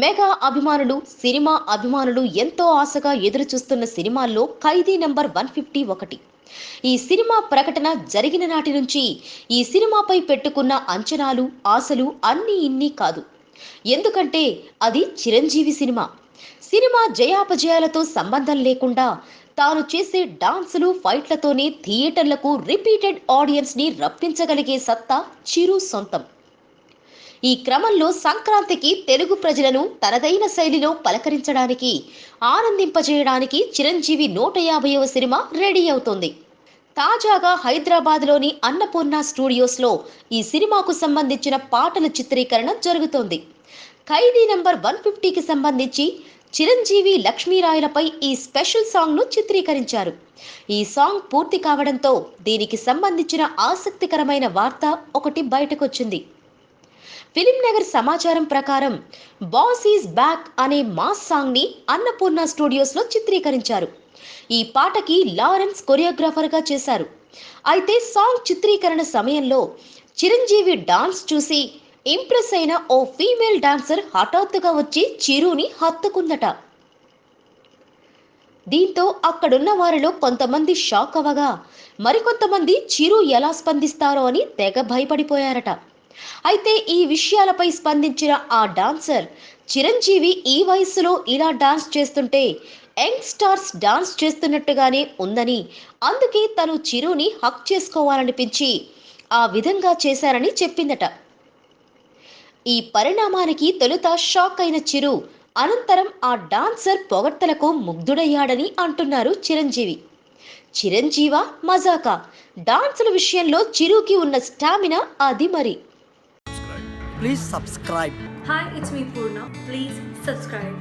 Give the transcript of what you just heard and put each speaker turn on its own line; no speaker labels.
Mega అభిమానులు, cinema అభిమానులు ఎంతో ఆశగా ఎదురుచూస్తున్న సినిమాల్లో ఖైదీ నంబర్ 150 ఒకటి. ఈ సినిమా ప్రకటన జరిగిన నాటి నుంచి ఈ సినిమాపై పెట్టుకున్న అంచనాలు, ఆశలు అన్నీ ఇన్ని కాదు. ఎందుకంటే అది చిరంజీవి సినిమా. సినిమా జయాపజయాలతో సంబంధం లేకుండా తాను చేసే డాన్సులు, ఫైట్లతోనే థియేటర్లకు రిపీటెడ్ ఆడియన్స్ ని రప్పించగలిగే సత్తా చిరు సొంతం. ఈ క్రమంలో సంక్రాంతికి తెలుగు ప్రజలను తనదైన శైలిలో పలకరించడానికి, ఆనందింపజేయడానికి చిరంజీవి 150వ సినిమా రెడీ అవుతోంది. తాజాగా హైదరాబాద్లోని అన్నపూర్ణ స్టూడియోస్లో ఈ సినిమాకు సంబంధించిన పాటల చిత్రీకరణ జరుగుతోంది. ఖైదీ నంబర్ 150కి సంబంధించి చిరంజీవి, లక్ష్మీరాయులపై ఈ స్పెషల్ సాంగ్ను చిత్రీకరించారు. ఈ సాంగ్ పూర్తి కావడంతో దీనికి సంబంధించిన ఆసక్తికరమైన వార్త ఒకటి బయటకొచ్చింది. ఫిలిం నగర్ సమాచారం ప్రకారం బాస్ ఈజ్ బ్యాక్ అనే మాస్ సాంగ్ ని అన్నపూర్ణ స్టూడియోస్ లో చిత్రీకరించారు. ఈ పాటకి లారెన్స్ కొరియోగ్రాఫర్ గా చేశారు. అయితే సాంగ్ చిత్రీకరణ సమయంలో చిరంజీవి డాన్స్ చూసి ఇంప్రెస్ అయిన ఓ ఫీమేల్ డాన్సర్ హఠాత్తుగా వచ్చి చిరుని హత్తుకుందట. దీంతో అక్కడున్న వారిలో కొంతమంది షాక్ అవ్వగా, మరికొంతమంది చిరు ఎలా స్పందిస్తారో అని తెగ భయపడిపోయారట. అయితే ఈ విషయాలపై స్పందించిన ఆ డాన్సర్, చిరంజీవి ఈ వయస్సులో ఇలా డాన్స్ చేస్తుంటే యంగ్ స్టార్స్ డాన్స్ చేస్తున్నట్టుగానే ఉందని, అందుకే తను చిరుని హక్ చేసుకోవాలనిపించి ఆ విధంగా చేశారని చెప్పిందట. ఈ పరిణామానికి తొలుత షాక్ అయిన చిరు అనంతరం ఆ డాన్సర్ పొగడ్తలకు ముగ్ధుడయ్యాడని అంటున్నారు చిరంజీవి. చిరంజీవా మజాకా, డాన్సుల విషయంలో చిరుకి ఉన్న స్టామినా అది మరి.
Please subscribe.
Hi, it's me Purna. Please subscribe.